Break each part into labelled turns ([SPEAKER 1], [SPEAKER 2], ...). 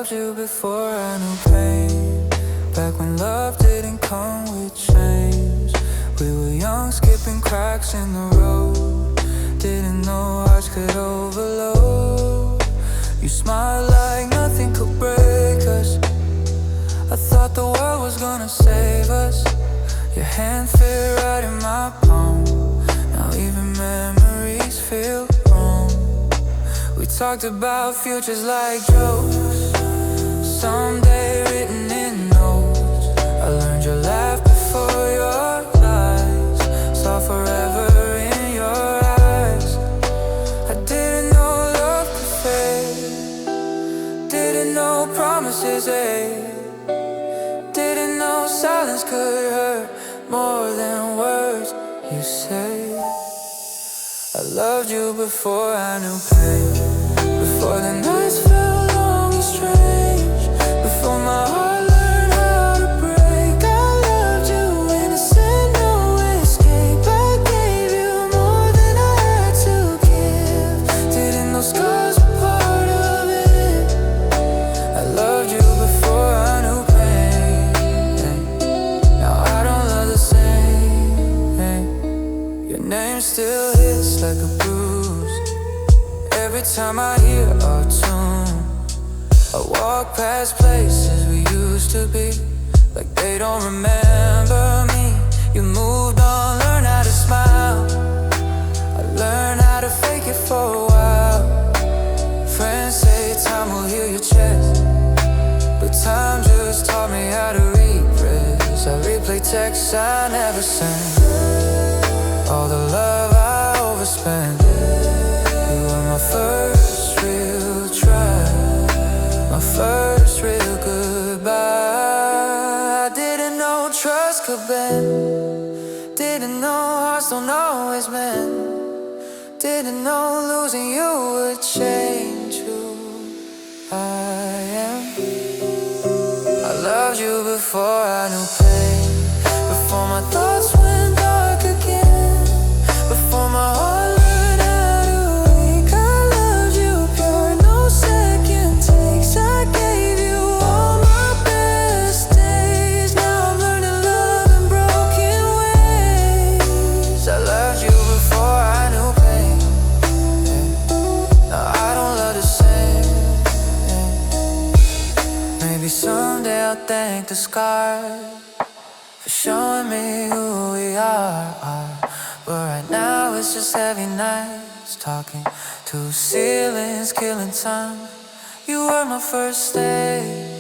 [SPEAKER 1] loved you before I knew pain. Back when love didn't come with chains. We were young, skipping cracks in the road. Didn't know hearts could overload. You smiled like nothing could break us. I thought the world was gonna save us. Your hand fit right in my palm. Now even memories feel wrong. We talked about futures like jokes, someday written in notes. I learned your laugh before your lies. Saw forever in your eyes. I didn't know love could fade. Didn't know promises aid. Didn't know silence could hurt more than words you say. I loved you before I knew pain. Before the nights felt long and strange. Before my heart learned how to break. I loved you innocent, no escape. I gave you more than I had to give. Didn't know scars were part of it. I loved you before I knew pain. Now I don't love the same. Your name still hits like a bruise every time I hear our tune. I walk past places we used to be, like they don't remember me. You moved on, learned how to smile. I learned how to fake it for a while. Friends say time will heal your chest, but time just taught me how to repress. I replay texts I never sent, all the love I overspent. You were my first real try, my first real goodbye. I didn't know trust could bend. Didn't know hearts don't always mend. Didn't know losing you would change who I am. I loved you before I knew pain. Before my thoughts went dark again. Before my heart learned how to wake. I loved you pure, no second takes. I gave you all my best days. Now I'm learning love in broken ways. I loved you before I knew pain. Now I don't love the same. Maybe someday I'll thank the scars for showing me who we are. But right now it's just heavy nights, talking to ceilings, killing time. You were my first stay,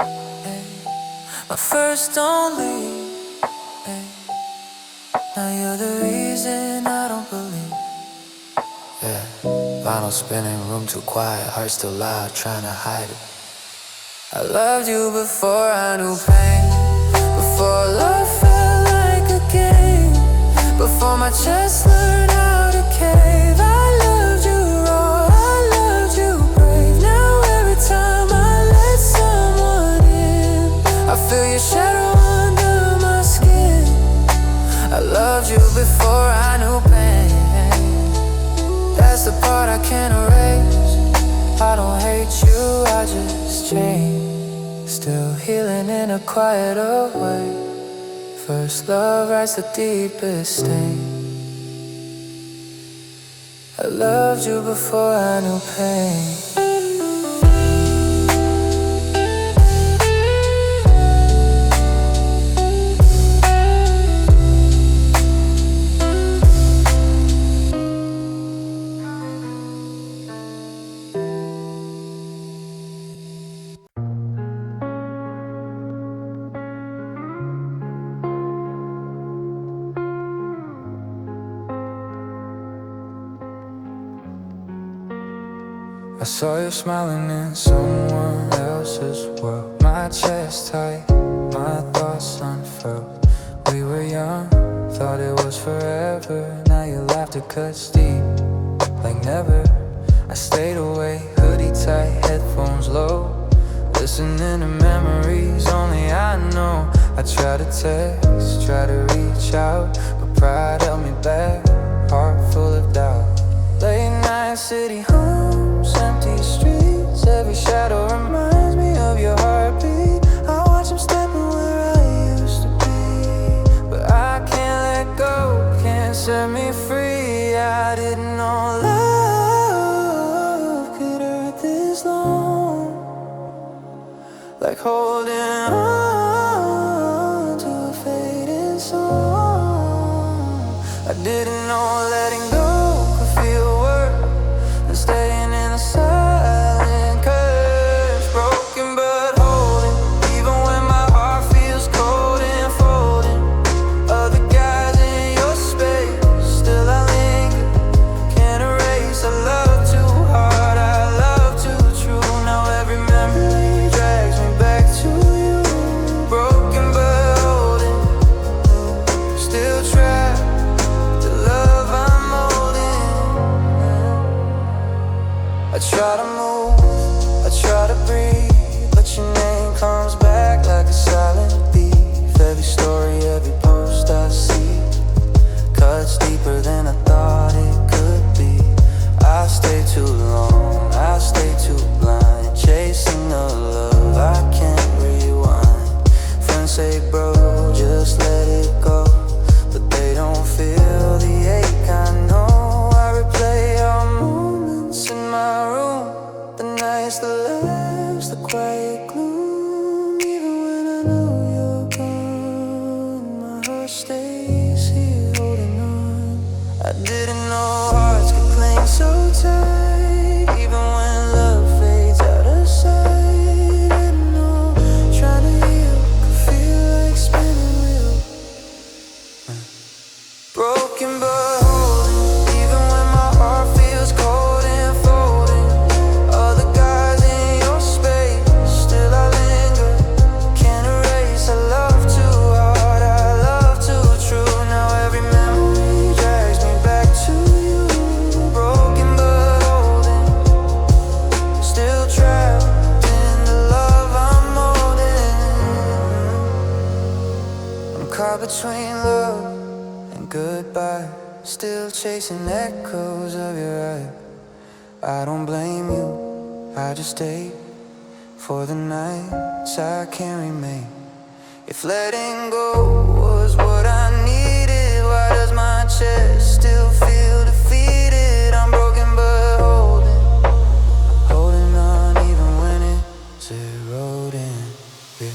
[SPEAKER 1] my first only. Now you're the reason I don't believe. Yeah, vinyl spinning, room too quiet, heart still loud, trying to hide it. I loved you before I knew pain. Before love felt like a game. Before my chest learned how to cave. I loved you raw, I loved you brave. Now every time I let someone in, I feel your shadow under my skin. I loved you before I knew pain. That's the part I can't erase. I don't hate you, I just change. Still healing in a quieter way. First love writes the deepest stain. I loved you before I knew pain. I saw you smiling in someone else's world. My chest tight, my thoughts unfurled. We were young, thought it was forever. Now your laughter cuts deep, like never. I stayed away, hoodie tight, headphones low, listening to memories only I know. I try to text, try to reach out, but pride held me back, heart full of doubt. Late night city homes, empty streets, every shadow reminds me of your heartbeat. I watch him stepping where I used to be, but I can't let go, can't set me free. I didn't know love could hurt this long, like holding on to a fading song. I didn't know letting go could feel worse than staying in the silent curse. Broken but holding, even when my heart feels cold and folding. Other guys in your space, still I linger. Can't erase, I love too hard, I love too true. Now every memory drags me back to you. Broken but holding, still trapped, the love I'm holding. I try to move, I try to breathe, but your name comes back like a silent thief. Every story, every post I see cuts deeper than I thought it could be. I stay too long, I stay too blind, chasing the love I can't rewind. Friends say, bro, just let it go, but they don't feel the ache. I know I replay our moments in my room, the nights, the laughs, the quiet gloom. Even when I know you're gone, my heart stays here holding on. I didn't know hearts could cling so tight, even when love fades out of sight. Didn't know trying to heal could feel like spinning wheels. Broken but holding, even when my heart feels cold and folding. Other guys in your space, still I linger. Can't erase, I love too hard, I love too true. Now every memory drags me back to you. Broken but holding, still trapped in the love I'm holding. I'm caught between love and goodbye, still chasing echoes of your eyes. I don't blame you, I just stay for the nights I can't remain. If letting go was what I needed, why does my chest still feel defeated? I'm broken but holding on even when it's eroding. Yeah,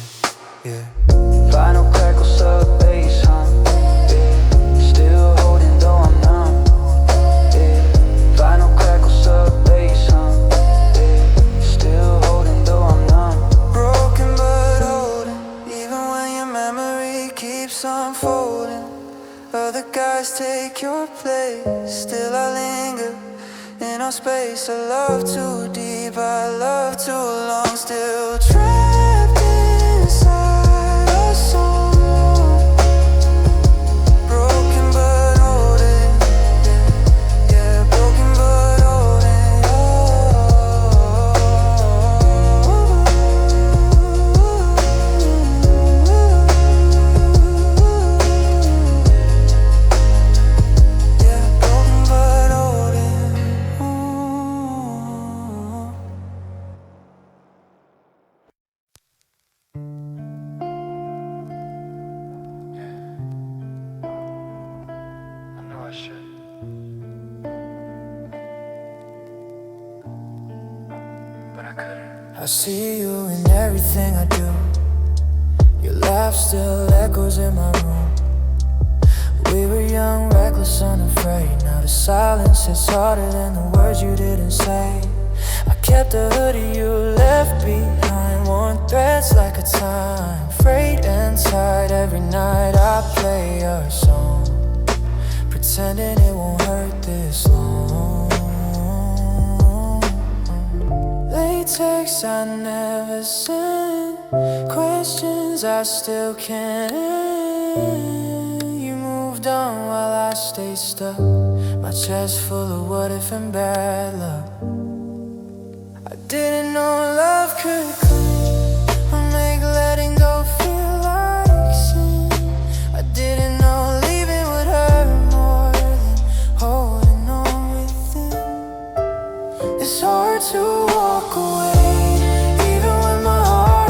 [SPEAKER 1] yeah. Final crackles of bass, huh? Yeah. Still holding though I'm numb. Yeah. Final crackles of bass, huh? Yeah. Still holding though I'm numb. Broken but holding, even when your memory keeps unfolding. Other guys take your place, still I linger in our space. I love too deep, I love too long, still trapped inside a song. Broken but holding, yeah, broken but holding. Yeah, broken but holding. I know I should, but I couldn't. I see you in everything I do. Your laugh still echoes in my room. We were young, reckless, unafraid. Now the silence hits harder than the words you didn't say. I kept the hoodie you left behind, worn threads like a time, frayed and tied. Every night I play your song, pretending it won't hurt this long. Latex I never sent, questions I still can't end. You moved on while I stayed stuck, my chest full of what if and bad luck. I didn't know love could cling or make letting go feel like sin. I didn't know leaving would hurt more than holding on within. It's hard to walk away, even when my heart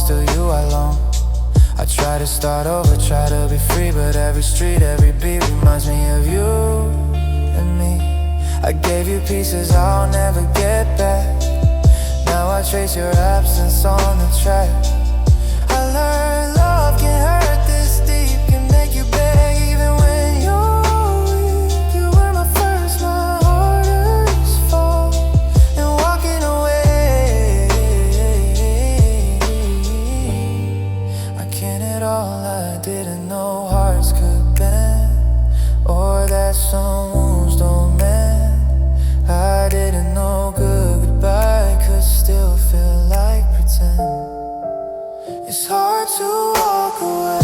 [SPEAKER 1] still you I long. I try to start over, try to be free, but every street, every beat reminds me of you and me. I gave you pieces I'll never get back. Now I trace your absence on the track. I learned love can hurt this deep, can make you beg even when you're weak. You were my first, my hardest fall, and walking away I can't at all. I didn't know hearts could bend, or that some wounds don't mend. I didn't know good goodbye could still feel like pretend. It's hard to walk away,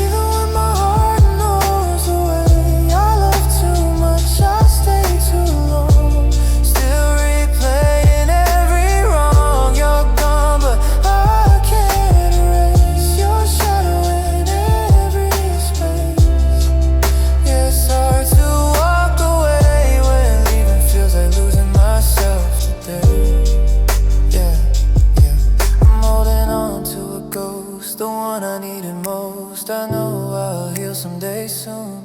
[SPEAKER 1] even when my heart knows the way. I love too much, I stay too long, still replaying every wrong. You're gone, but I can't erase your shadow in every space. Yeah, it's hard to walk away when leaving feels like losing myself today. Yeah, I'm holding on to a ghost, the one I needed most. I know I'll heal someday soon,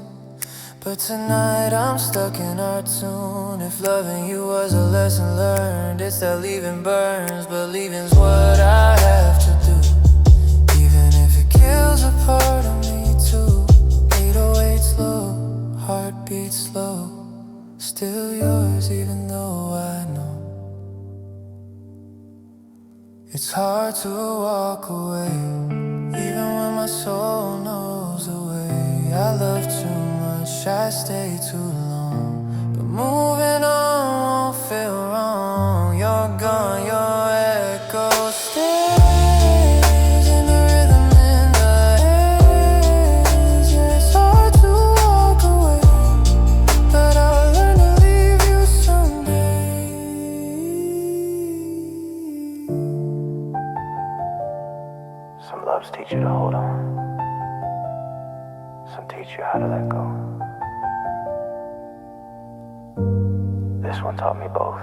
[SPEAKER 1] but tonight I'm stuck in our tune. If loving you was a lesson learned, it's that leaving burns, but leaving's what I have to do. Even if it kills a part of me too. 808 slow, heartbeat slow, still yours even though I know. It's hard to walk away, even when my soul knows the way. I love too much, I stay too long, but moving on won't feel wrong. You're gone, your echo stays in the rhythm in the hands. Yeah, it's hard to walk away, but I'll learn to leave you someday.
[SPEAKER 2] Some loves teach you to hold on, some teach you how to let go. This one taught me both.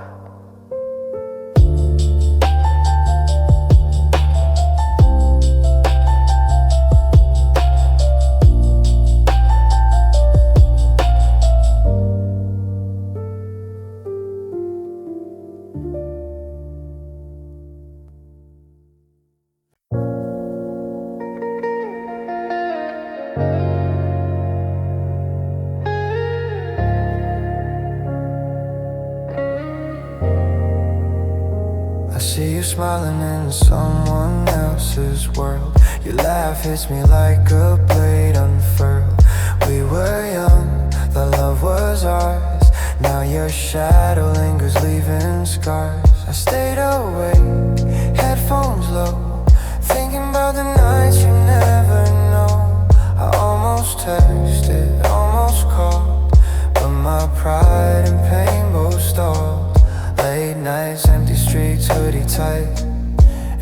[SPEAKER 1] I see you smiling in someone else's world. Your laugh hits me like a blade unfurled. We were young, the love was ours. Now your shadow lingers, leaving scars. I stayed awake, headphones low, thinking about the nights you never know. I almost texted, almost called, but my pride and pain both stalled. Late nights, empty streets, hoodie tight.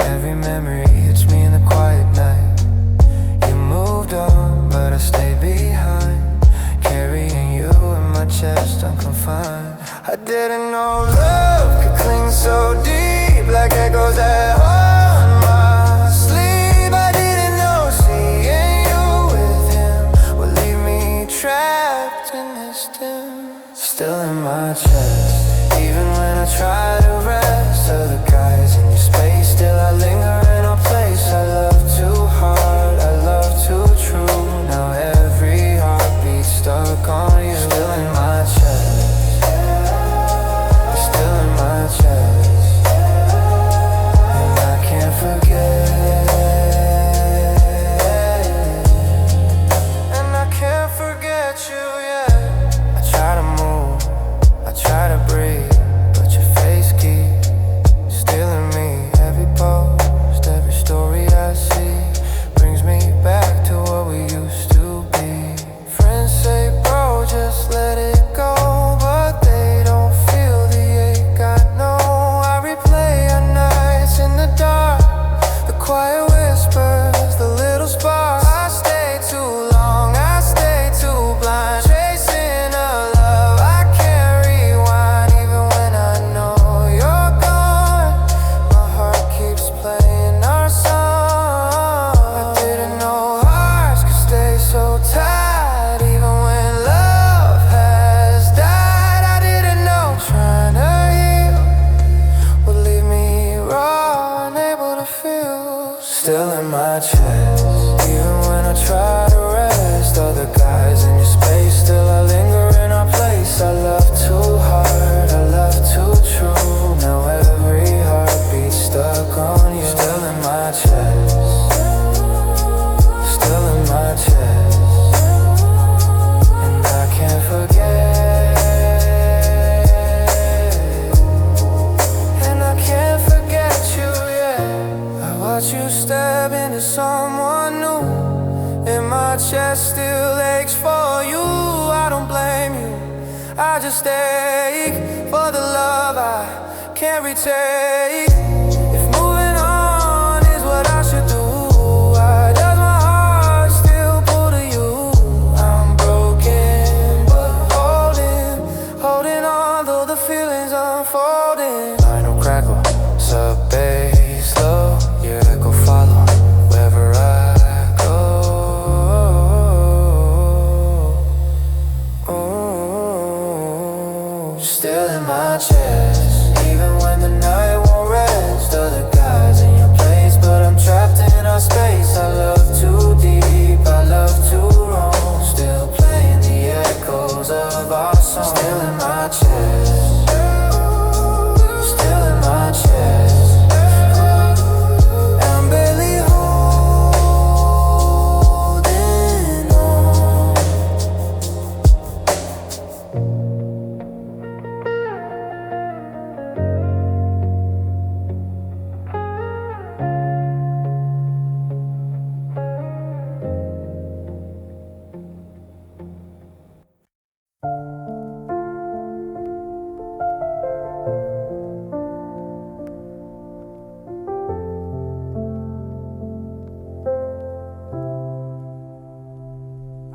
[SPEAKER 1] Every memory hits me in the quiet night. You moved on, but I stayed behind, carrying you in my chest unconfined. I didn't know love could cling so deep, like echoes that haunt my sleep. I didn't know seeing you with him would leave me trapped in this dim. Still in my chest, even when I try to rest. Other guys in your space, still I linger in a place. I love too hard, I love too true. Now every heartbeat stuck on you. Still in my chest, you're still in my chest. And still in my chest. Even when I try to rest, other guys in your space, still I linger in our place. I love too hard, I love too true. Now every heartbeat stuck on you. Still in my chest, still in my chest, and I can't forget, and I can't forget you yet. I watch you step into someone new, and my chest still aches for you. I don't blame you, I just ache for the love I can't retake. If moving on is what I should do, why does my heart still pull to you? I'm broken, but holding on, though the feelings unfolding. Final crackle, sub bass low, your echo follow wherever I go. Still in my chest, even when the night won't rest. Other guys in your place, but I'm trapped in our space. I love too deep, I love too wrong. Still playing the echoes of our song. Still in my chest, still in my chest. I'm barely holding on.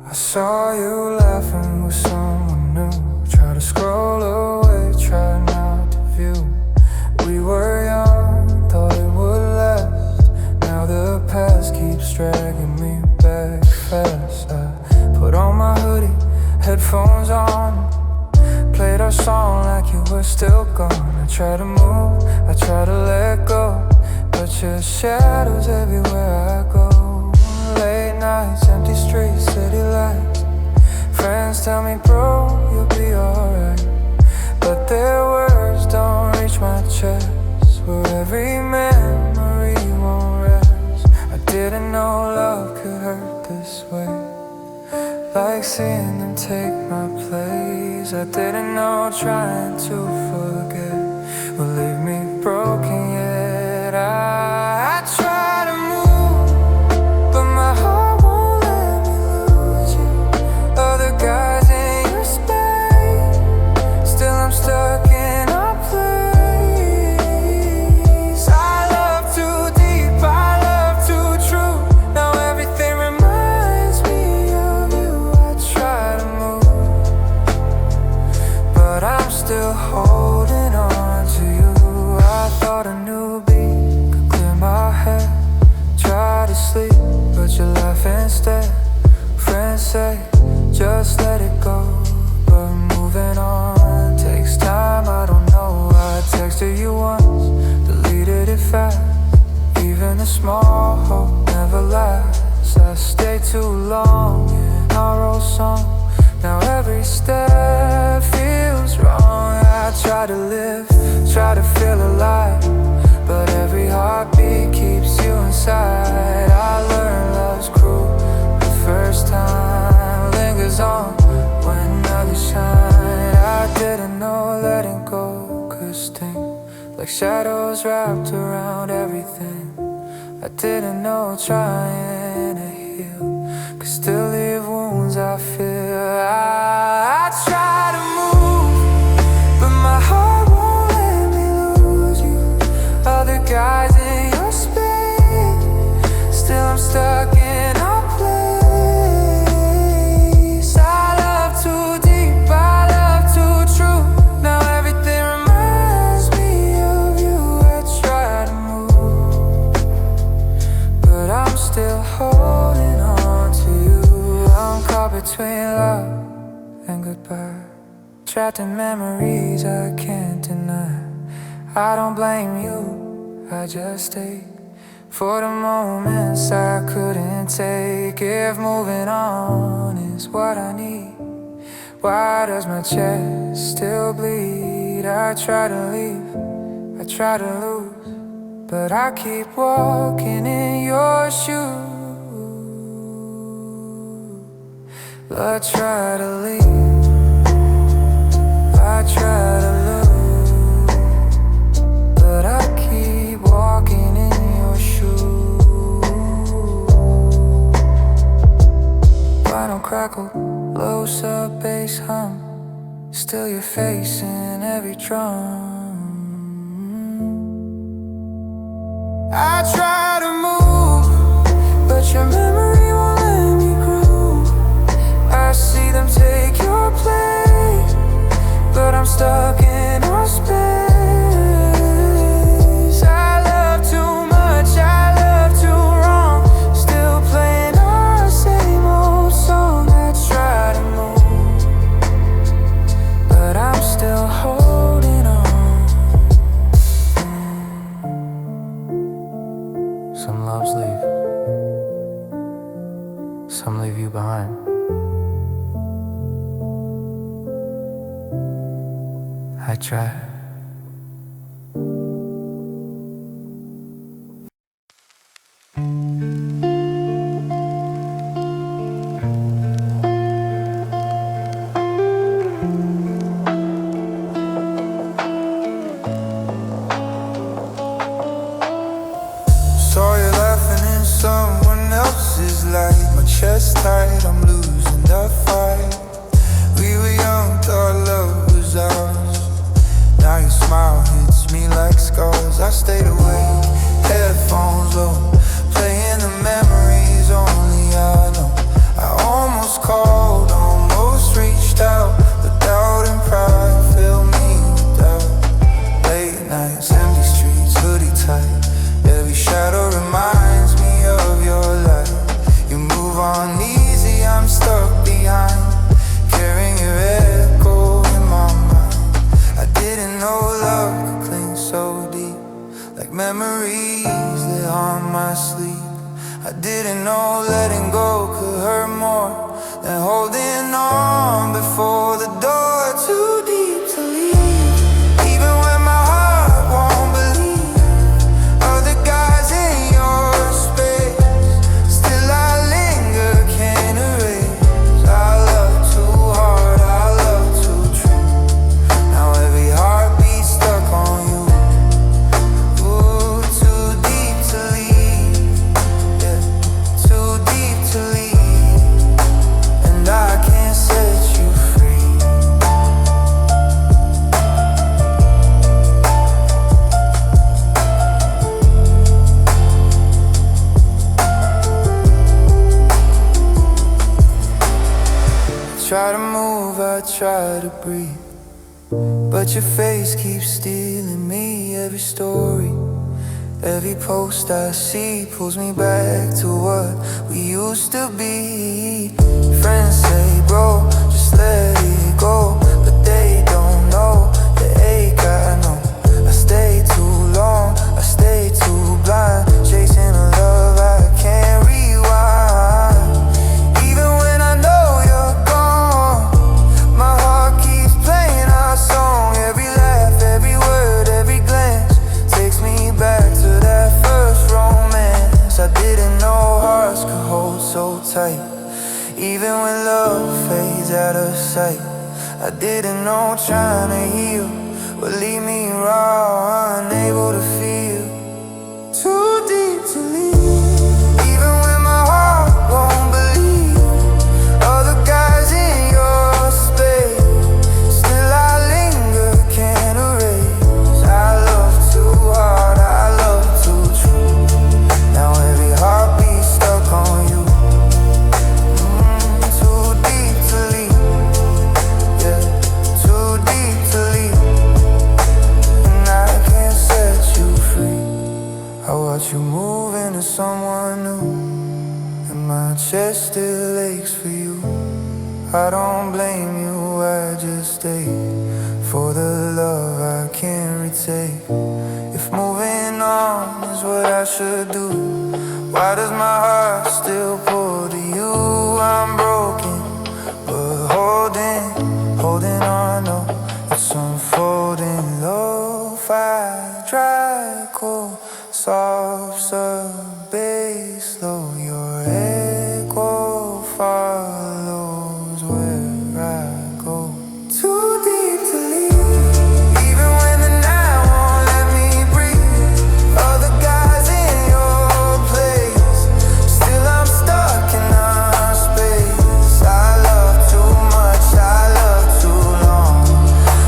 [SPEAKER 1] I saw you laughing with someone new. Try to scroll away, try not to view. We were young, thought it would last. Now the past keeps dragging me back fast. I put on my hoodie, headphones on, played our song like you were still gone. I try to move, I try to let go, but your shadow's everywhere I go. Late nights, empty streets, city lights. Friends tell me, bro, you'll be alright, but their words don't reach my chest, where every memory won't rest. I didn't know love could hurt this way, like seeing them take my place. I didn't know trying to forget would leave me broken yet. I try to move, but my heart won't let me lose you. Other guys in your space, still I'm stuck in our place. I love too deep, I love too true. Now everything reminds me of you. I try to move, but I'm still holding on to you. I thought a new beat could clear my head. Try to sleep, but you laugh instead. Friends say, just let it go, but moving on takes time. I don't know, I texted you once, deleted it fast. Even a small hope never lasts. I stay too long in our old song. Now every step feels wrong. I try to live, try to feel alive, but every heartbeat keeps you inside. I learned love's cruel the first time, lingers on when others shine. I didn't know letting go could sting, like shadows wrapped around everything. I didn't know trying to heal could still leave wounds I feel. I try to move, but my heart won't let me lose you. Other guys in your space, still I'm stuck in our place. I love too deep, I love too true. Now everything reminds me of you. I try to move, but I'm still holding on to you. I'm caught between love and goodbye, trapped in memories I can't deny. I don't blame you, I just ache For the moments I couldn't take. If moving on is what I need, why does my chest still bleed? I try to leave, I try to lose, but I keep walking in your shoes. I try to leave, I try to lose, but I keep walking in your shoes. Vinyl crackle, low sub bass hum, still your face in every drum. I try to move, but your memory won't let me groove. I see them take your place, but I'm stuck in our space. I love too much, I love too wrong, still playing our same old song. I try to move, but I'm still holding on. Some loves leave, some leave you behind. I try.
[SPEAKER 3] Saw you laughing in someone else's light. My chest tight, I'm losing the fight. We were young, thought love was ours. Now your smile hits me like scars. I stayed awake, headphones low, playing the memories only I know. I almost called, almost reached out, but doubt and pride filled me with doubt. Late nights, empty streets, hoodie tight, every shadow reminds me of your light. You move on easy, I'm stuck behind, carrying your echo in my mind. I didn't know love could cling so deep, like memories that haunt my sleep. I didn't know letting go could hurt more than holding on before the door. Too deep to leave, even when my heart won't believe. Other guys in your space, still I linger, can't erase. I love too hard, I love too true. Now every heartbeat stuck on you. Ooh, too deep to leave, yeah, too deep to leave, and I can't set you free. I try to move, I try to breathe, but your face keeps stealing me. Every story, every post I see pulls me back to what we used to be. Friends say, bro, just let it go, but they don't know the ache I know. I stay too long, I stay too blind, chasing a love I can't rewind. Even when I know you're gone, my heart keeps playing our song. Every laugh, every word, every glance takes me back to that first romance. I didn't know hearts could hold so tight, even when love fades out of sight. I didn't know trying to heal would leave me raw, unable to feel. Too deep to leave, even when my heart won't believe. Other guys in your space, still I linger, can't erase. I love too hard, I love too true. Now every heartbeat stuck on you. Too deep to leave, yeah, too deep to leave, and I can't set you free. I watch you move into someone new, and my chest still aches for you. I don't blame you, I just stay for the love I can't retake. If moving on is what I should do. Why does my heart still pull to you? I'm broken, but holding on, no. It's unfolding, lo-fi, dry, cool, soft, sub-bass, low. Your echo follows where I go. Too deep to leave, even when the night won't let me breathe. Other guys in your place, still I'm stuck in our space. I love too much, I love too long,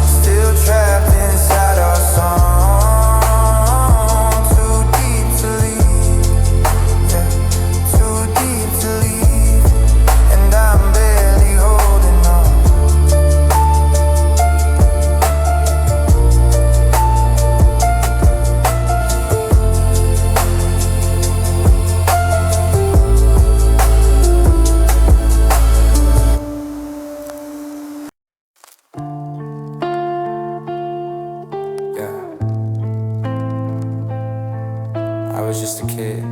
[SPEAKER 3] still trapped inside our song. Too deep to leave, yeah, too deep to leave, and I'm barely holding on. Yeah, I was just a kid,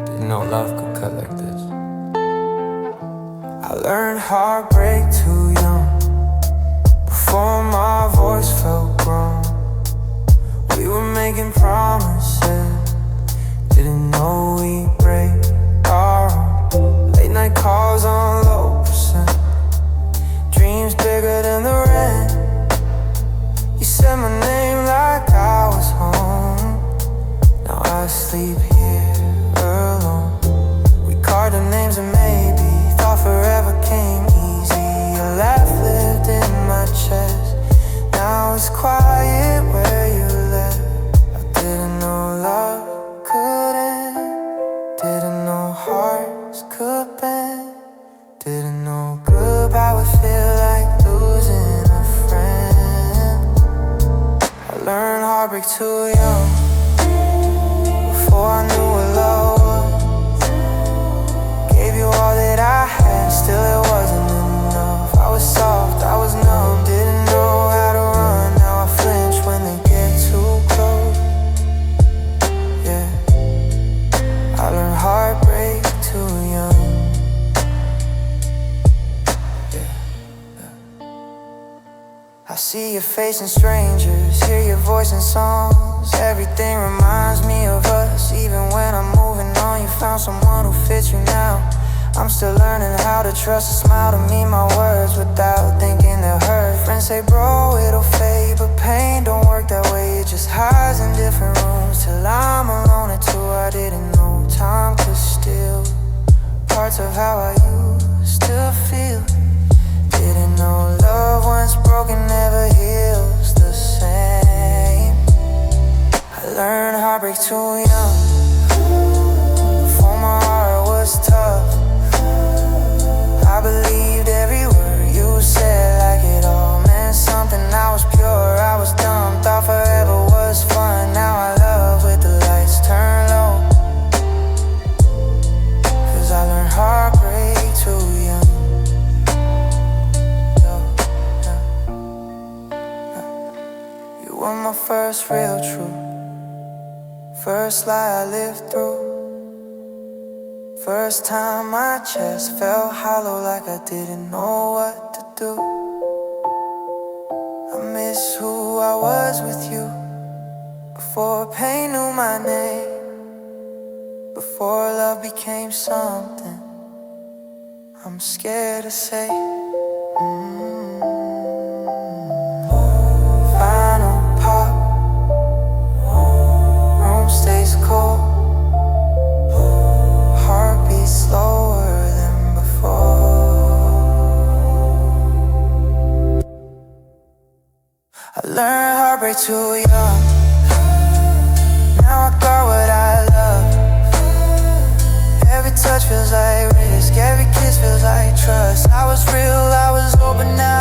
[SPEAKER 3] didn't know love could cut like this. I learned heartbreak too young, before my voice felt grown. We were making promises, didn't know we'd break our own. Late night calls on low percent, dreams bigger than the rent. You said my name like I was home. Now I sleep here alone. We carved our names and maybe thought forever came easy. A laugh lived in my chest. Now it's quiet where you left. I didn't know love could end, didn't know hearts could bend, didn't know goodbye would feel like losing a friend. I learned heartbreak too young, before I knew what love was. Gave you all that I had, still it wasn't enough. I was soft, I was numb, didn't know how to run. Now I flinch when they get too close. Yeah, I learned heartbreak too young. I see your face in strangers, hear your voice in songs. Everything reminds me of us. Even when I'm moving on, you found someone who fits you now. I'm still learning how to trust a smile to mean my words without thinking they'll hurt. Friends say, bro, it'll fade, but pain don't work that way. It just hides in different rooms till I'm alone at 2. I didn't know time could steal parts of how I used to feel. Didn't know love once broken never heals the same. I learned heartbreak too young, before my heart was tough. I believed every word you said, like it all meant something. I was pure, I was dumb, thought forever was fun. Now I love with the lights turned low, 'cause I learned heartbreak too young. You were my first real truth, first lie I lived through. First time my chest felt hollow, like I didn't know what to do. I miss who I was with you, before pain knew my name, before love became something I'm scared to say. Final pop, room stays cold, heartbeat slower than before. I learned heartbreak too young, now I got what I love. Every touch feels like risk, every kiss feels like trust. I was real, I was open, now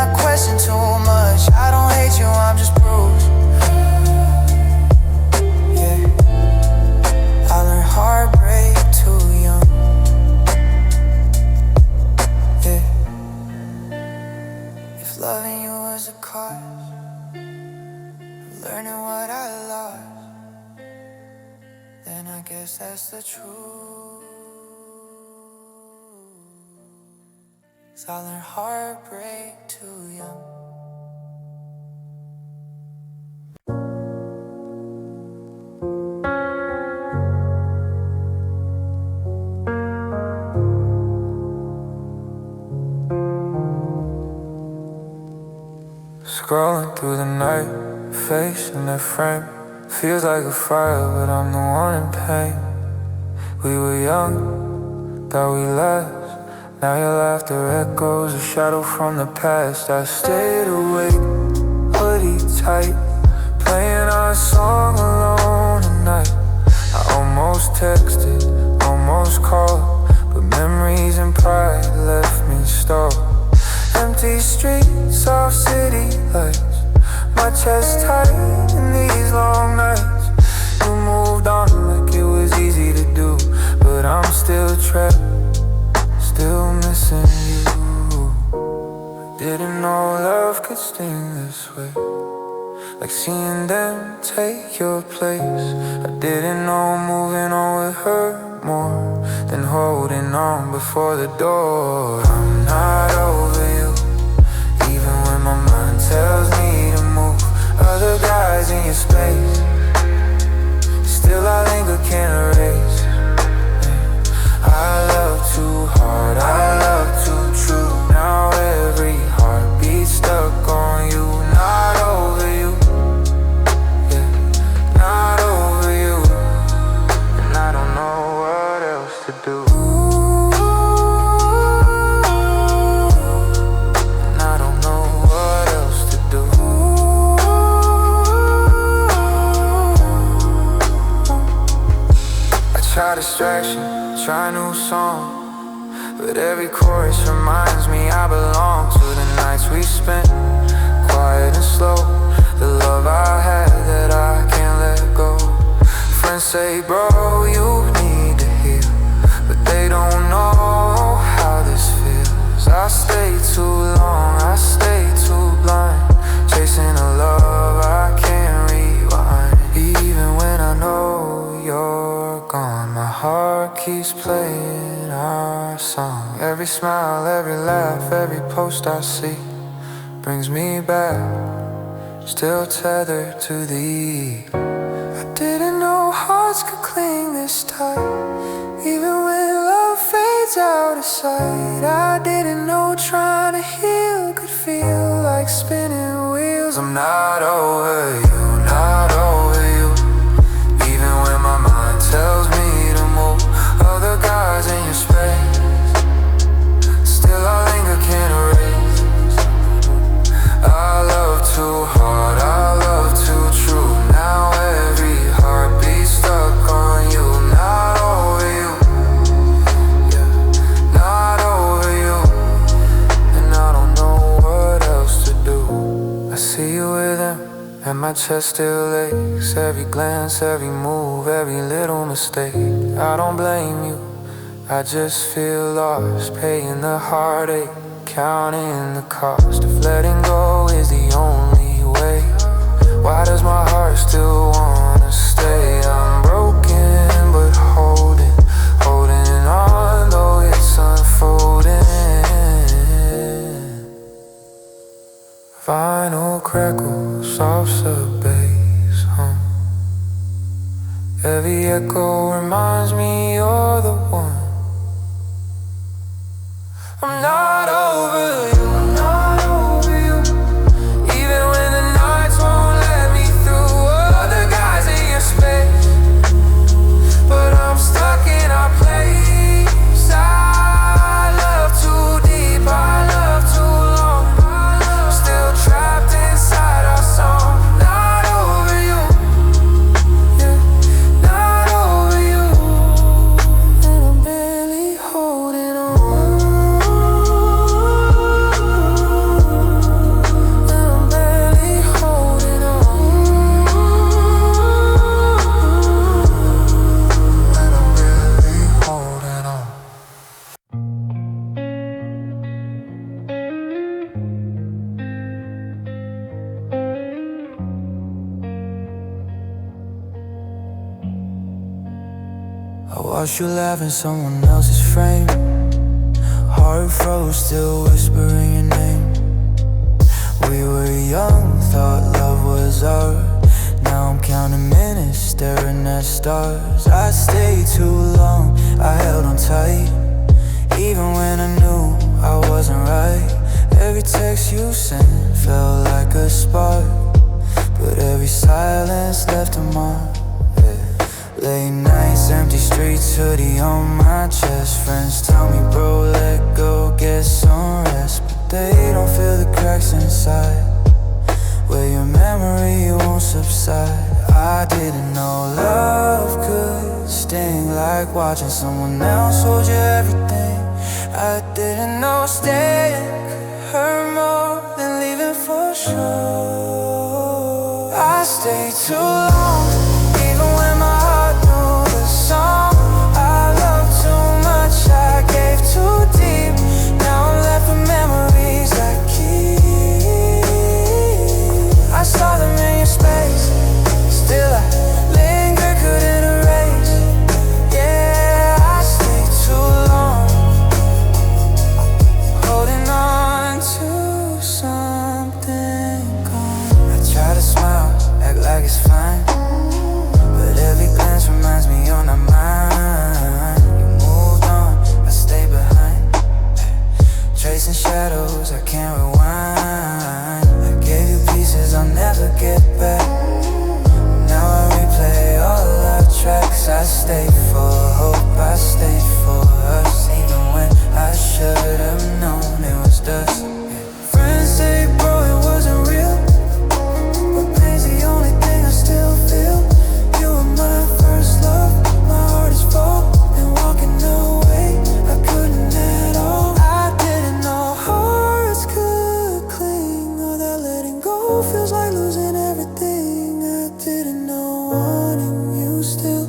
[SPEAKER 1] Silent heartbreak, too young. Scrolling through the night, face in that frame. Feels like a fire, but I'm the one in pain. We were young, thought we last. Now your laughter echoes, a shadow from the past. I stayed awake, hoodie tight, playing our song alone at night. I almost texted, almost called, but memories and pride left me stalled. Empty streets, off city lights, my chest tight in these long nights. You moved on like it was easy to do, but I'm still trapped, still missing you. Didn't know love could sting this way, like seeing them take your place. I didn't know moving on would hurt more than holding on before the door. I'm not over you, even when my mind tells me to move. Other guys in your space, still I linger, can't erase. I love too hard, I love too true. Now every heartbeat stuck on you. Not over you, yeah, not over you. And I don't know what else to do. And I don't know what else to do. I try distraction, try new song, but every chorus reminds me I belong to the nights we spent, quiet and slow. The love I had that I can't let go. Friends say, bro, you need to heal, but they don't know how this feels. I stay too long, I stay too blind, chasing a love I can't rewind. Even when I know you're gone, my heart keeps playing our song. Every smile, every laugh, every post I see brings me back, still tethered to thee. I didn't know hearts could cling this tight, even when love fades out of sight. I didn't know trying to heal could feel like spinning wheels. I'm not over you, not over you, even when my mind tells me to move. Other guys in your space, still I linger, can't erase. I love too hard, I love too true. Now every heartbeat stuck on you. Not over you, yeah, not over you. And I don't know what else to do. I see you with him, and my chest still aches. Every glance, every move, every little mistake. I don't blame you, I just feel lost, paying the heartache, counting the cost. If letting go is the only way, why does my heart still wanna stay? I'm broken but holding on, though it's unfolding. Vinyl crackles, soft sub-bass hum. Every echo reminds me you're the one. I'm not over you, I'm not over you, even when the nights won't let me through. Other guys in your space, but I'm stuck in our place. I love too deep, I love too long, still trapped inside our song. Not over you, yeah, not over you. Watched you laugh in someone else's frame. Heart froze, still whispering your name. We were young, thought love was ours. Now I'm counting minutes, staring at stars. I stayed too long, I held on tight, even when I knew I wasn't right. Every text you sent felt like a spark, but every silence left a mark. Late nights, empty streets, hoodie on my chest. Friends tell me, bro, let go, get some rest, but they don't feel the cracks inside, where your memory won't subside. I didn't know love could sting like watching someone else hold you everything. I didn't know staying could hurt more than leaving for sure. I stayed too long, even when my heart knew the song. I loved too much, I gave too deep. Now I'm left with memories I keep. I saw them in your space, still I linger, couldn't erase. Yeah, I stayed too long, holding on to something gone. I try to smile, act like it's fine, but every glance reminds me you're not mine. You moved on, I stay behind, tracing shadows I can't rewind. I gave you pieces I'll never get back. Now I replay all our tracks. I stay for hope, I stay for us, even when I should've known it was dust. Friends say, bro, it wasn't real, but pain's the only thing I still feel. You were my first love, my heart is full, and walking away I couldn't at all. I didn't know hearts could cling, or that letting go feels like losing everything. I didn't know wanting you still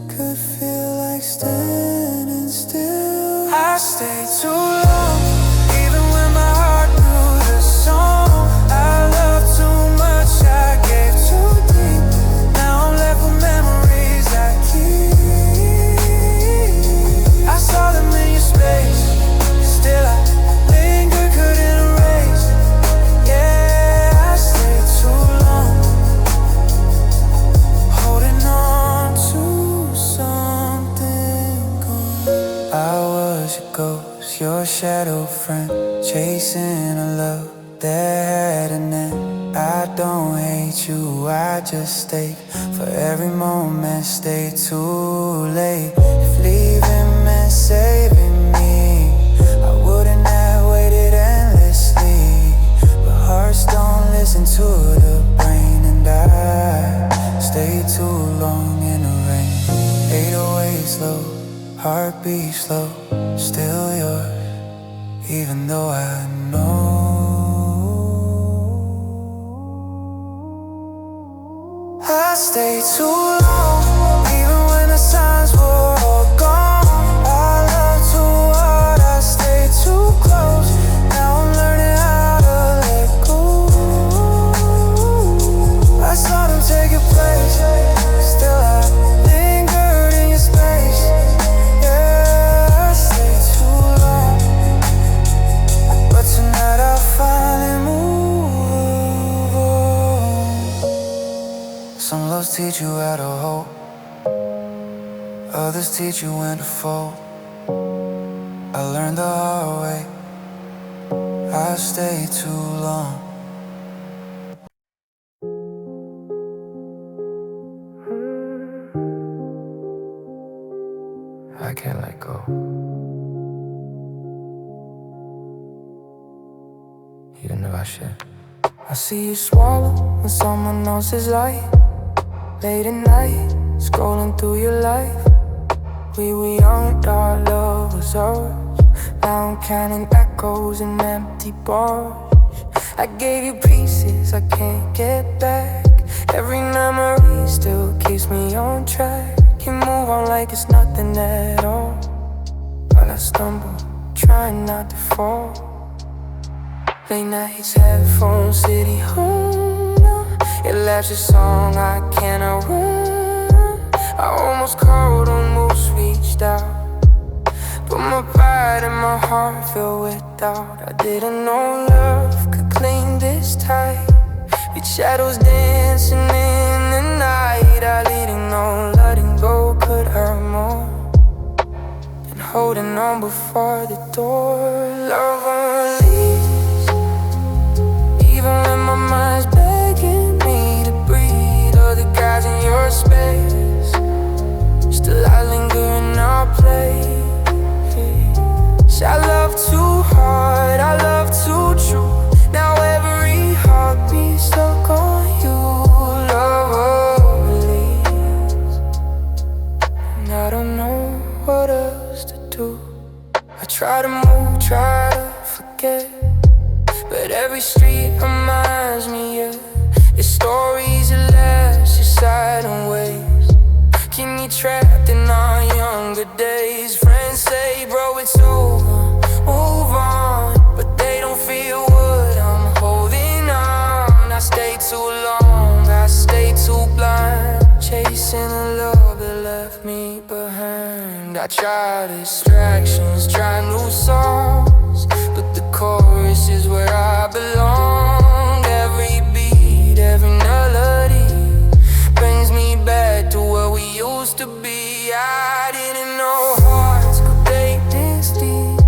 [SPEAKER 1] could feel like standing still. I stayed too long, even when my heart knew the song. I loved too much, I gave too deep. Now I'm left with memories I keep. I saw them in your space, still I linger, couldn't erase. Yeah, I stayed too long, holding on to something gone. I was your ghost, your shadow friend, chasing a love that had an end. I don't hate you, I just stay for every moment, stay too late. If leaving meant saving me, I wouldn't have waited endlessly. But hearts don't listen to the brain, and I stayed too long in the rain. 808 slow, heartbeat slow, still yours, even though I know I stayed too long, even when the signs were all gone. I loved too hard, I stayed too close. Now I'm learning how to let go. I saw them take your place, still I lingered in your space. Yeah, I stayed too long, but tonight I'll finally move on. Some loves teach you how to hope, others teach you when to fold. I learned the hard way, I stayed too long. I can't let go. Even if I should. I see you swallow when someone else's light. Late at night, scrolling through your life. We were young, our love was ours. Now I'm counting echoes in empty bars. I gave you pieces I can't get back. Every memory still keeps me on track. You move on like it's nothing at all, while I stumble, trying not to fall. Late nights, headphones, city home. Your laugh's a song I can't outrun. I almost called on Musi. almost reached out, but my pride and my heart filled with doubt. I didn't know love could cling this tight, with shadows dancing in the night. I didn't know letting go could hurt more than holding on before the door. Love only leaves, even when my mind's begging me to breathe. Other guys in your space, still I linger in our place. I love too hard, I love too true. Now every heartbeat stuck on you. Love release, and I don't know what else to do. I try to move, try to forget, but every street reminds me, yeah, it's stories that last your silent ways. Keep me trapped in our younger days. Friends say, bro, it's over, move on, but they don't feel what I'm holding on. I stay too long, I stay too blind, chasing a love that left me behind. I try distractions, try new songs, but the chorus is where I belong. Every beat, every melody brings me back to where we used to be. I didn't know hearts could break this deep,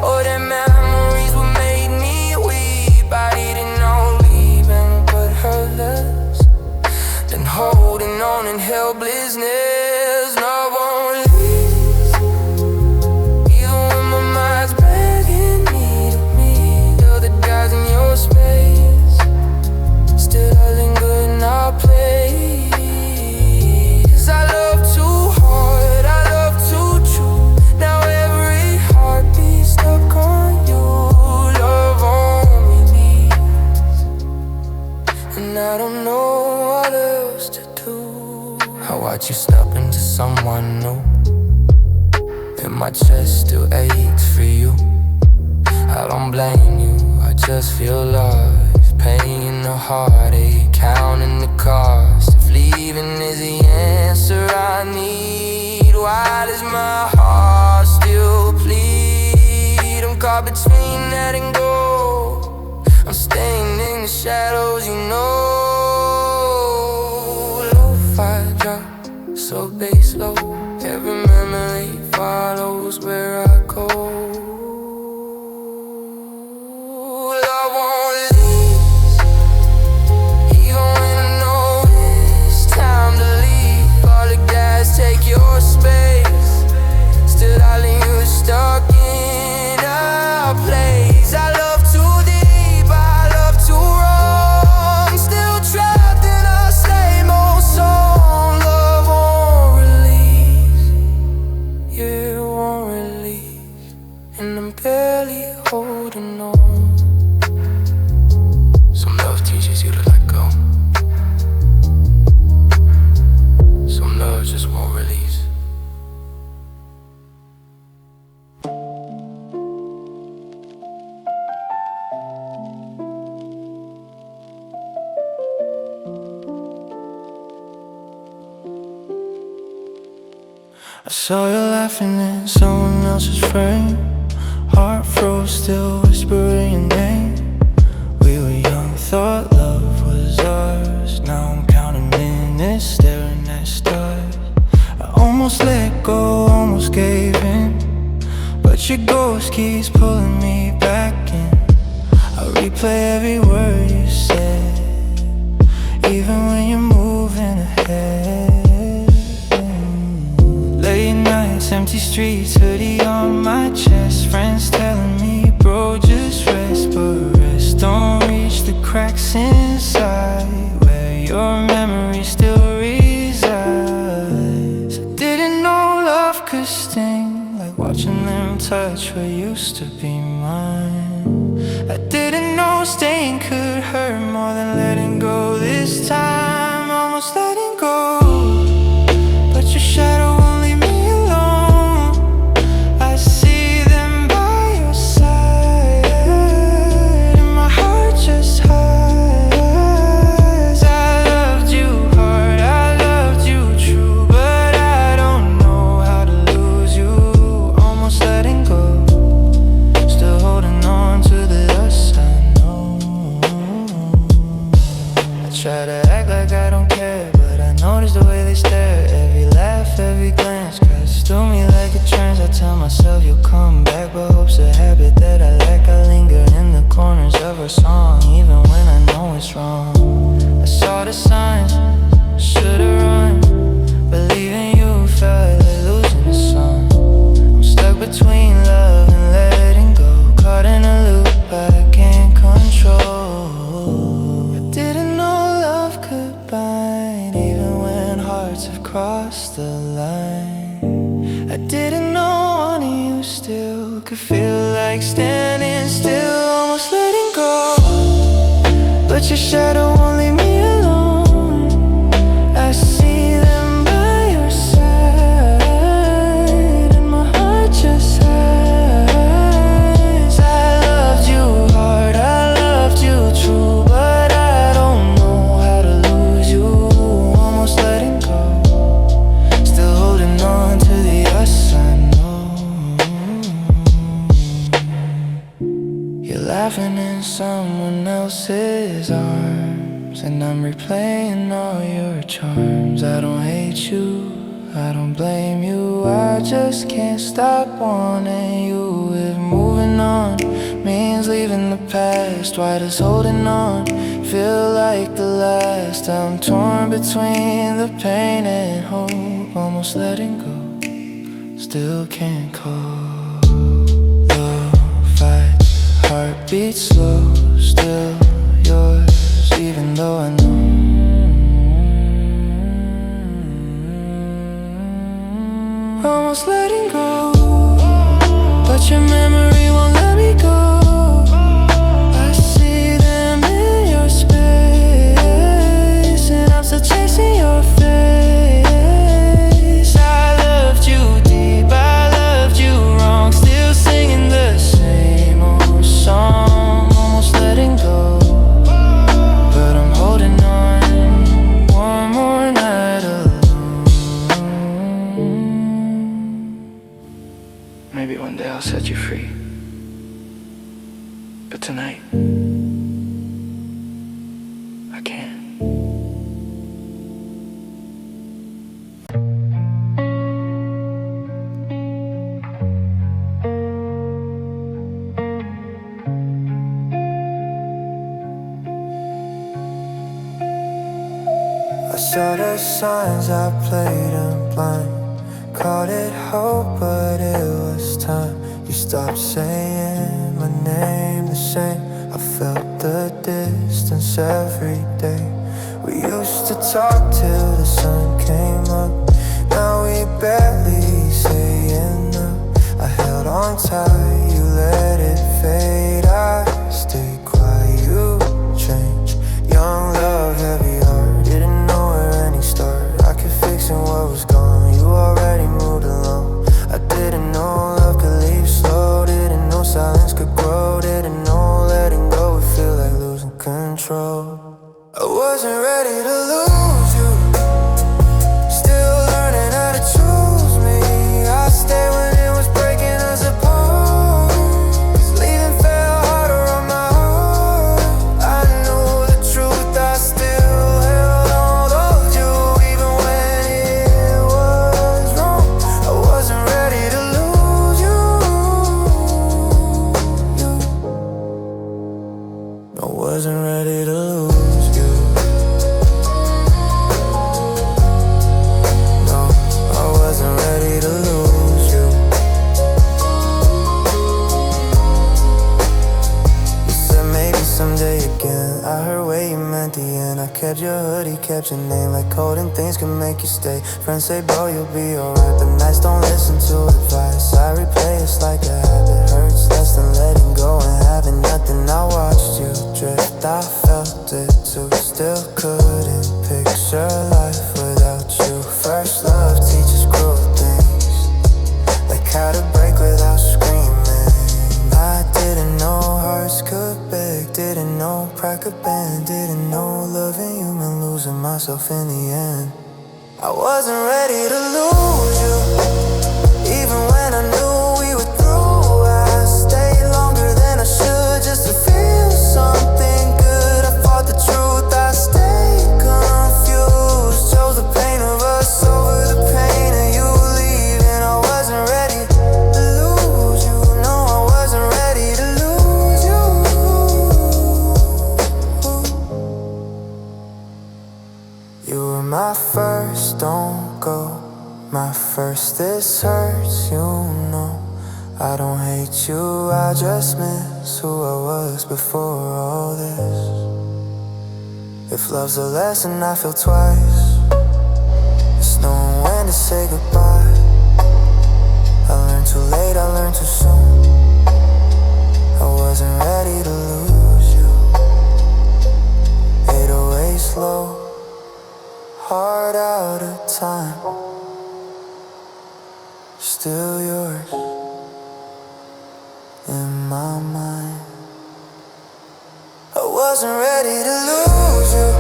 [SPEAKER 1] or that memories would make me weep. I didn't know leaving could hurt less than holding on in helplessness. Love won't leave, even when my mind's begging me to meet other guys in your space. Still I linger in our place. I love too hard, I love too true. Now every heartbeat stuck on you. Love only leaves, and I don't know what else to do. I watch you step into someone new, and my chest still aches for you. I don't blame you, I just feel lost. Pain, the heartache, counting the cost. If leaving is the answer I need, why does my heart still bleed? I'm caught between that and go. I'm staying in the shadows, you know. Lo-fi drop, so bass low. Every memory follows where I go. Love won't leave, even when I know it's time to leave. All the guys take your space, still I leave you stuck in a place. I love too deep, I love too wrong, still trapped in a same old song. Love won't release, yeah, it won't release, and I'm barely holding on. Some love teaches you to let go, some love just won't release. I saw you laughing in someone else's frame. Heart froze, still whispering your name. We were young, thought love was ours. Now I'm counting minutes, staring at stars. I almost let go, almost gave in, but your ghost keeps pulling me back in. I replay every word you said, even when you're moving ahead. Late nights, empty streets, hoodie on my chest. Friends telling me, bro, just rest. But rest don't reach the cracks inside where your memory still resides. I didn't know love could sting, like watching them touch what used to be mine. I didn't know staying could hurt more than letting go. This time, almost letting go, but your shadow won't leave me alone. I see them by your side, and my heart just hides. I loved you hard, I loved you true, but I don't know how to tell myself you'll come back, but hope's a habit that I lack. I linger in the corners of our song, even when I know it's wrong. I saw the signs, should've run, believing you felt like losing the sun. I'm stuck between love and letting go, caught in a loop I can't control. I didn't know love could bind, even when hearts have crossed the line. I didn't know wanting you still could feel like standing still, almost letting go. But your shadow won't leave me alone. I see them by your side, and my heart just hides. I loved you hard, I loved you true, but I don't know how to lose you. Almost letting go, still holding on to the us I know. You're laughing in someone else's arms, and I'm replaying all your charms. I don't hate you, I don't blame you, I just can't stop wanting you. If moving on means leaving the past, why does holding on feel like the last? I'm torn between the pain and hope, almost letting go, still can't call. Love fights, heart beats slow, still yours, even though I know. Almost letting go, but your memory won't let me go. I see them in your space, and I'm still chasing your face. I loved you deep, I loved you wrong, still singing the same old song. Almost letting go, but I'm holding on one more night alone. Maybe one day I'll set you free, but tonight I can't.
[SPEAKER 3] I saw the signs, I played them blind. Called it hope, but it was time. You stopped saying my name the same. I felt the distance every day. We used to talk till the sun came up. Now we barely say enough. I held on tight, you let it fade. I stayed quiet, you changed. Young love, heavy heart, didn't know where any start. I kept fixing what was gone, you already moved along. I didn't know love could leave slow, didn't know silence could grow, didn't know letting go would feel like losing control. I wasn't ready to lose you, still learning how to choose me. I stayed when it was breaking us apart, 'cause leaving fell harder on my heart. I knew the truth, I still held on to you, even when it was wrong. I wasn't ready to lose you. I wasn't ready to lose you. No, I wasn't ready to lose you. You said maybe someday again. I heard where you meant the end. I kept your hoodie, kept your name. Like holding things can make you stay. Friends say, bro, you'll be alright, but nights don't listen to advice. I replay, it's like a habit. Hurts less than letting go and having nothing. I watched you drift, I felt it too. Still couldn't picture life without you. First love teaches cruel things, like how to break without screaming. I didn't know hearts could beg, didn't know pride could bend, didn't know loving you meant losing myself in the end. I wasn't ready to lose you, even when I knew we were through. I stayed longer than I should just to feel something good. I fought the truth, I stayed confused. Chose the pain of us over the pain of you leaving. I wasn't ready
[SPEAKER 1] no, I don't hate you, I just miss who I was before all this. If love's a lesson, I feel twice. It's knowing when to say goodbye. I learned too late, I learned too soon. I wasn't ready to lose you. 808 slow, heart out of time. Still yours in my mind. I wasn't ready to lose you.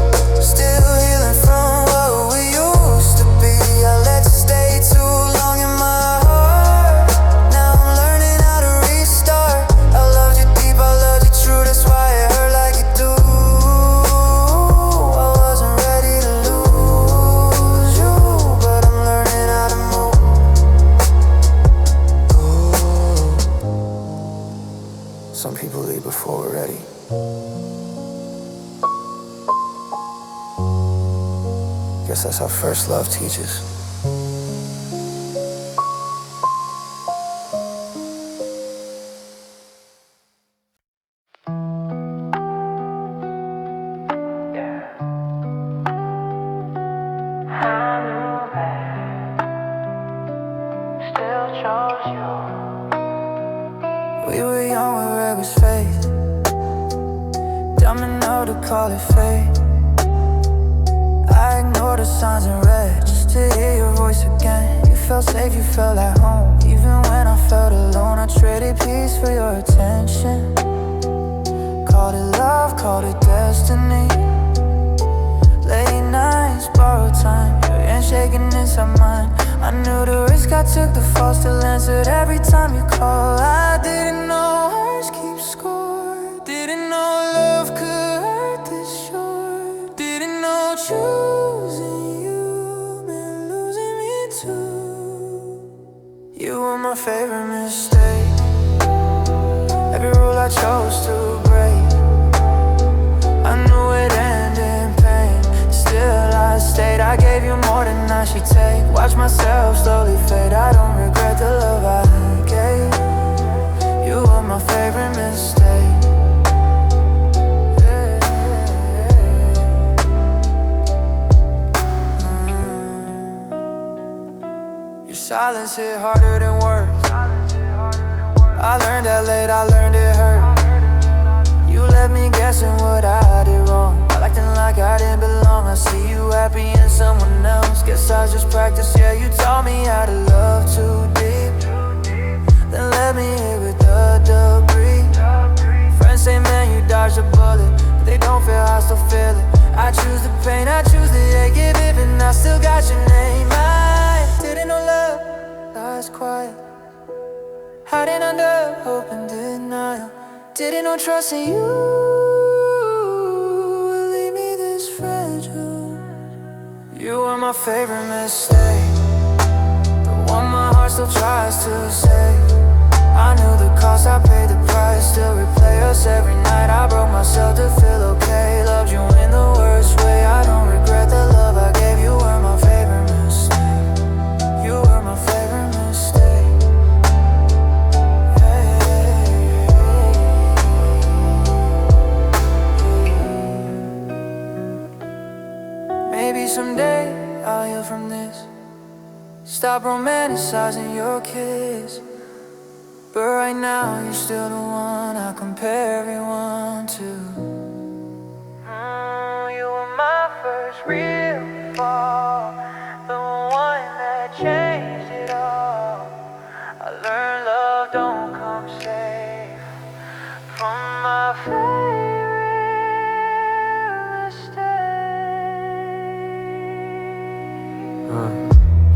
[SPEAKER 1] Still healing from what we used to be. I let you stay too long in my heart. Now I'm learning how to restart. I loved you deep, I loved you true. That's why it hurt like it do. I wasn't ready to lose you, but I'm learning how to move. Some people leave before we're ready. Guess that's how first love teaches. We were young when red was faith. Dumb enough to call it fate. I ignored the signs in red just to hear your voice again. You felt safe, you felt at home. Even when I felt alone, I traded peace for your attention. Called it love, called it destiny. Late nights, borrowed time, your hand shaking inside mine. I knew the risk I took, the fall still answered every time you call. I didn't know hearts keep score. Didn't know love could hurt this short. Didn't know choosing you meant losing me too. You were my favorite mistake. Every rule I chose to break, I knew it ended in pain. Still I stayed, I gave you more than I should take. Watch myself slowly fade, I don't regret the love I gave. You were my favorite mistake. Your silence hit harder than words. I learned that late, I learned it hurt. You left me guessing what I did wrong. I acting like I didn't belong. I see you happy in someone else. Guess I just practiced, yeah, you taught me how to love too deep. Then let me hit with the debris. Friends say, man, you dodged a bullet, but they don't feel I still feel it. I choose the pain, I choose the hate, give it, and I still got your name. I didn't know love, lies quiet. Hiding under hope and denial. Didn't know trust in you would leave me this fragile. You were my favorite mistake, the one my heart still tries to save. I knew the cost, I paid the price. Still replay us every night. I broke myself to feel okay. Loved you in the worst way. I don't regret the love I gave. You were my favorite mistake. You were my favorite mistake. Maybe someday I'll heal from this. Stop romanticizing your kiss. But right now you're still the one I compare everyone to. You were my first real fall, the one that changed it all. I learned love don't come safe from my favorite mistake.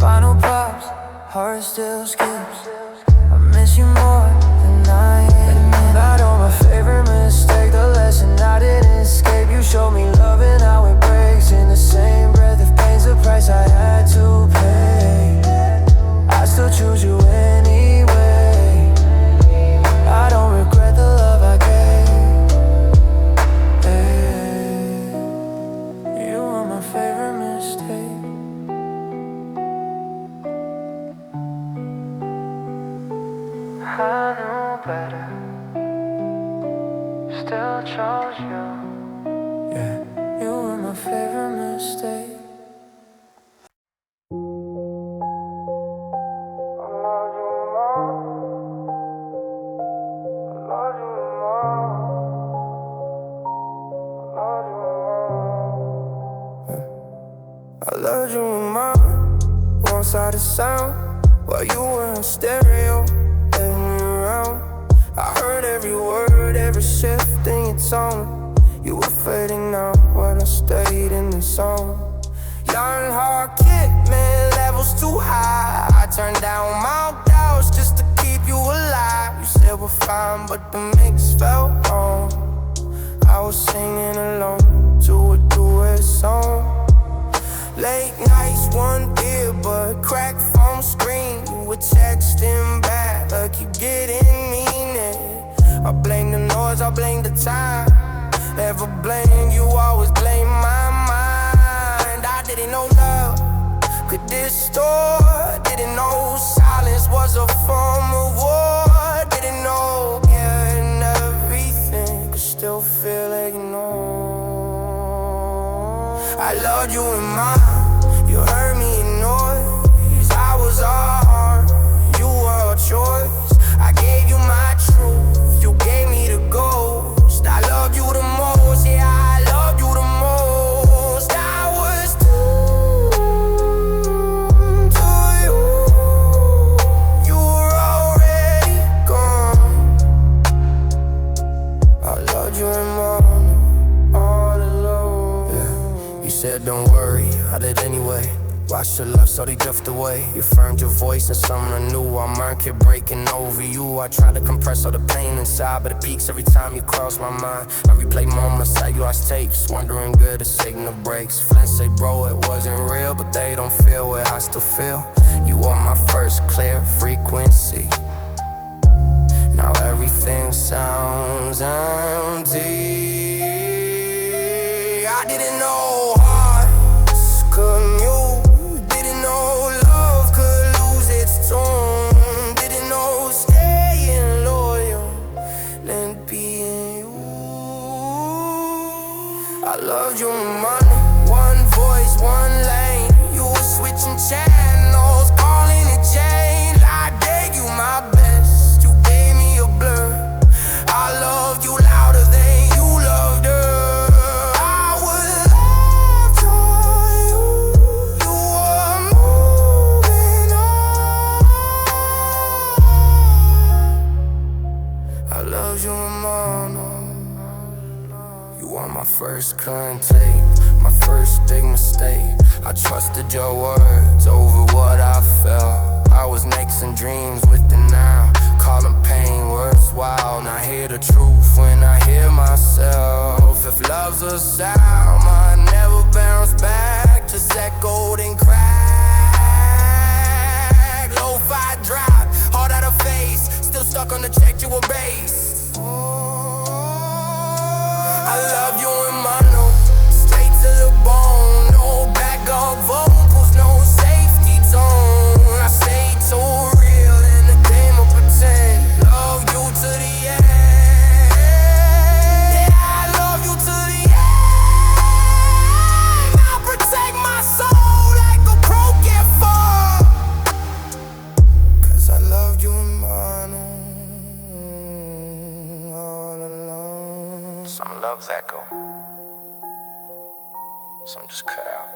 [SPEAKER 1] Final pops, heart still skips. I miss you more than I admit. Not on my favorite mistake, the lesson I didn't escape. You showed me love and how it breaks in the same breath. If pain's the price I had to pay, I still choose you anyway. I don't regret the love I gave. Hey, you were my favorite mistake. I knew better, still chose you. Yeah, you were my favorite mistake. I loved you in my one-sided sound while you were on stereo, letting me around. I heard every word, every shift in your tone. You were fading out when I stayed in the zone. Young hard kid, man, levels too high. I turned down my doubts just to keep you alive. You said we're fine, but the mix felt wrong. I was singing along to a duet song. Late nights, one beer, but cracked phone screen. You were texting back like you getting meaning. I blame the noise, I blame the time. Never blame you, always blame my mind. I didn't know love could distort. Didn't know silence was a form of war. Didn't know getting everything could still feel ignored. I loved you in mine, you heard me in noise. I was all heart, you were a choice. I gave you my truth, you gave me the ghost. I loved you the most, yeah, I loved you the most. I was doomed to you, you were already gone. I loved you in mine, all alone. Yeah. You said don't worry, I did anyway. Watched your love slowly drift away. You firmed your voice in something new. I'm market breaking over you. I try to compress all the pain inside, but it peaks every time you cross my mind. I replay moments like you lost tapes, wondering good the signal breaks. Friends say bro it wasn't real, but they don't feel what I still feel. You are my first clear frequency. Now everything sounds empty. I didn't know hearts could mute. Didn't know love could lose its tone. Didn't know staying loyal and being you. I loved you in money, one voice, one lane. You were switching channels, calling it change. I gave you my best, you gave me a blur. I loved you louder than you loved her. My first contact, my first big mistake. I trusted your words over what I felt. I was mixing dreams with the now, calling pain worthwhile. Now hear the truth when I hear myself. If love's a sound, I never bounce back. Just echoed and cracked. Lo-fi drop, hard out of face. Still stuck on the check you were base. I love you in my note, straight to the bone. No backup vocals, no safety tone. I stay too real in the game of pretend. Love you to the end. Yeah, I love you to the end. I'll protect my soul like a broken fall. Cause I loved you in my own, all alone. Some loves echo, some just cut out.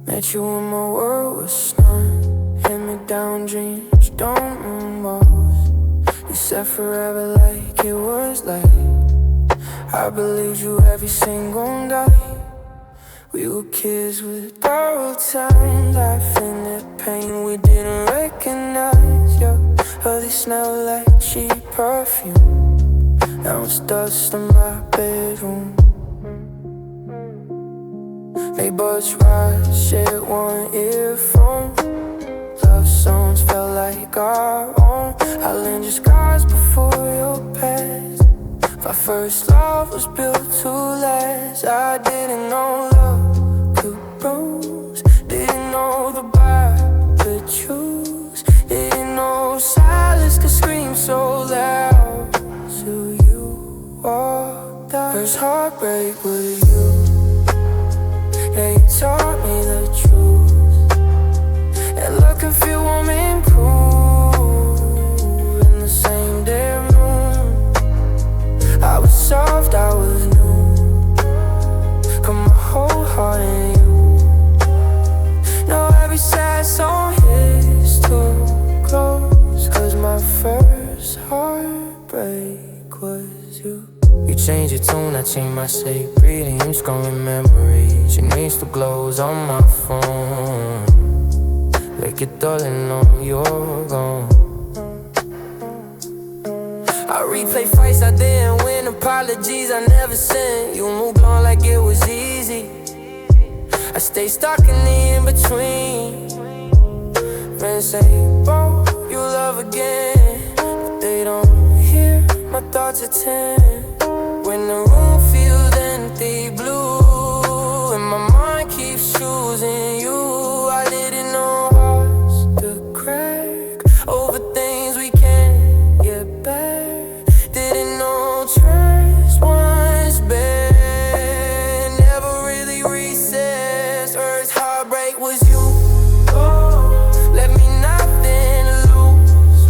[SPEAKER 1] Met you when my world was snowing, hand-me-down dreams, don't mean most. You said forever like it was like I believed you every single day. We were kids with borrowed time, life in the pain we didn't recognize. Your early smell like cheap perfume, now it's dust in my bedroom. Neighbors ride, share one earphone. Love songs felt like our own. I lend your scars before your past. My first love was built to last. I didn't know love could bruise. Didn't know the Bible could choose. Didn't know silence could scream so loud. Till you walked out. First heartbreak with you. Yeah, you taught me the truth. And look and feel warm and cool in the same damn room. I was soft, I was new. Put my whole heart in you. Now every sad song hits too close. Cause my first heartbreak was you. You changed your tune, I changed my shape. Breathing, you scoring memories. Your name still glows on my phone. Like it darling, know you're gone. I replay fights I didn't win. Apologies I never sent. You moved on like it was easy. I stay stuck in the in-between. Friends say, oh, you love again. But they don't hear my thoughts at 10. When the room feels empty blue and my mind keeps choosing you. I didn't know hearts to crack over things we can't get back. Didn't know trust once been never really recessed. First heartbreak was you. Left me nothing to lose.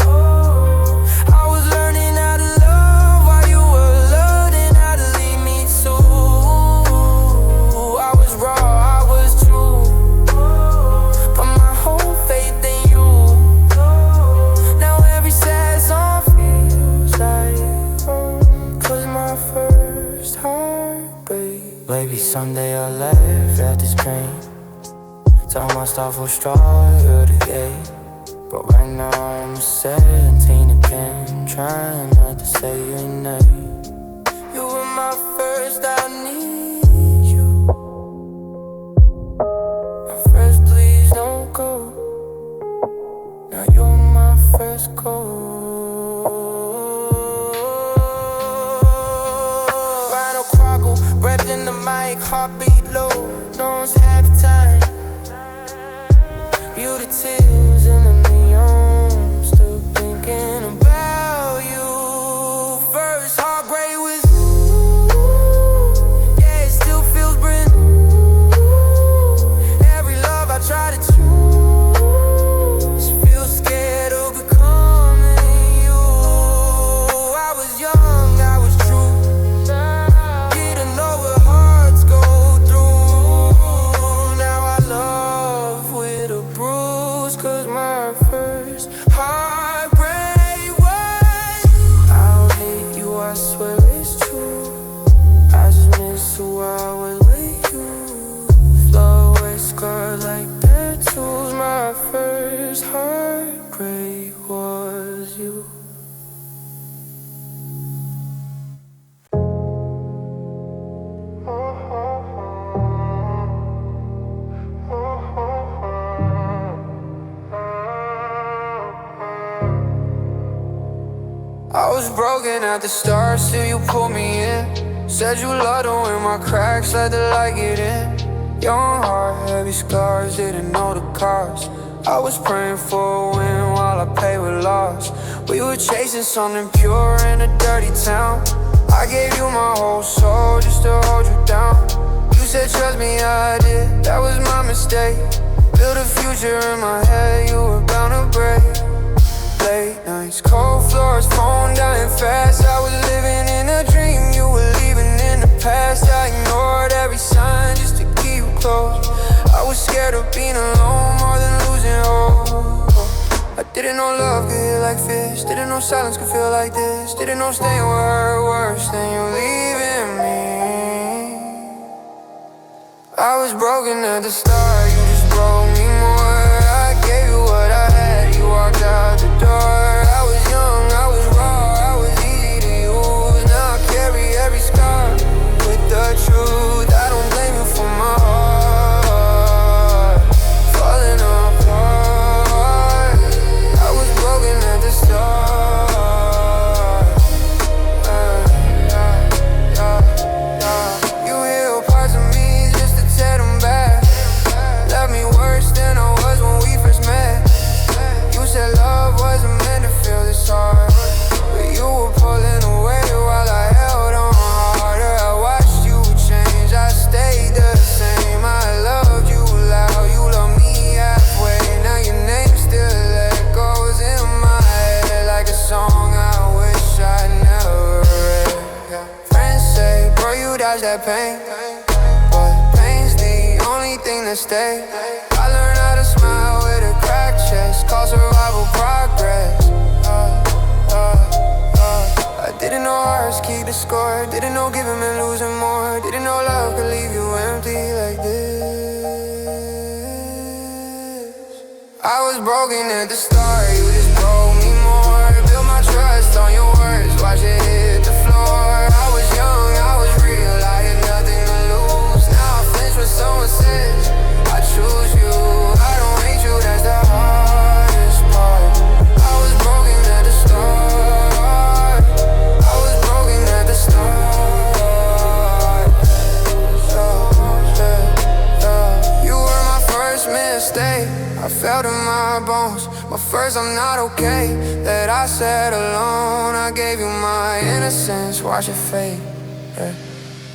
[SPEAKER 1] I was learning how to love while you were learning how to leave me too. I was raw, I was true. Put my whole faith in you. Now every sad song feels like home. Cause my first heartbreak. Maybe someday I'll laugh at this pain. Tell myself we'll start again. But right now I'm 17 again. Trying not to say your name. You were my first, I need you. My first, please don't go. Now you're my first call. Rhino croggle, breath in the mic, heartbeat low. No one's half time. You the tears in the neon. Still thinking about you. First heartbreak was you. Yeah, it still feels brand new. Every love I try to choose. Feel scared of becoming you. I was young, I was true. Didn't know what hearts go through. Now I love with a bruise. Cause my first heartbreak was I'll hate you, I swear it's true. I just miss who I was with you. Flow is scarred like tattoos. My first heartbreak was you. I was broken at the start, still you pulled me in. Said you loved it when my cracks let the light get in. Young heart, heavy scars, didn't know the cost. I was praying for a win while I paid with loss. We were chasing something pure in a dirty town. I gave you my whole soul just to hold you down. You said trust me, I did, that was my mistake. Built a future in my head, you were bound to break. Late nights, cold floors, phone dying fast. I was living in a dream, you were leaving in the past. I ignored every sign just to keep you close. I was scared of being alone more than losing hope. I didn't know love could hit like fish. Didn't know silence could feel like this. Didn't know staying would hurt worse than you leaving me. I was broken at the start, you just broke me more. I gave you what I had, you walked out the door. I was young, I was raw, I was easy to use. Now I carry every scar with the truth. I don't blame you for my heart. to stay. I learned how to smile with a cracked chest, call survival progress. I didn't know hearts keep the score, didn't know giving and losing more, didn't know love could leave you empty like this. I was broken at the start, you just broke me more. Built my trust on your words, watch it hit the floor. I was young, I was real, I had nothing to lose. Now I flinch when someone says I choose you. I don't hate you, that's the hardest part. I was broken at the start, I was broken at the start. You were my first mistake, I felt in my bones. But first I'm not okay that I sat alone. I gave you my innocence, watch it fade, yeah.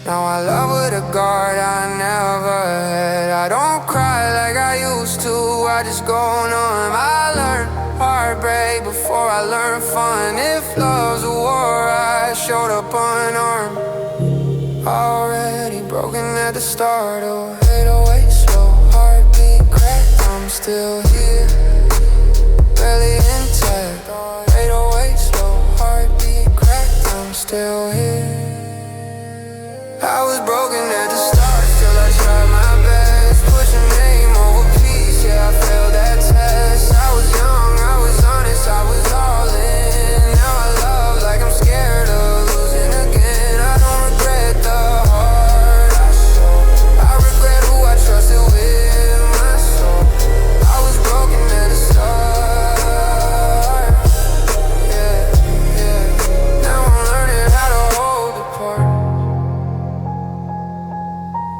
[SPEAKER 1] Now I love with a guard I never had. I don't cry like I used to, I just go numb. I learned heartbreak before I learned fun. If love's a war, I showed up unarmed. Already broken at the start, oh 808 slow, heartbeat cracked, I'm still here, barely intact. 808 slow, heartbeat cracked, I'm still here. I was broken at the start, still I tried my best. Put your name over peace, yeah I failed that test. I was young, I was honest, I was all in. Now I love like I'm scared of losing again. I don't regret the heart I showed, I regret who I trusted with my soul. I was broken at the start, yeah, yeah. Now I'm learning how to hold apart.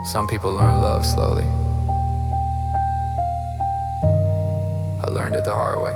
[SPEAKER 1] Some people learn love slowly. I learned it the hard way.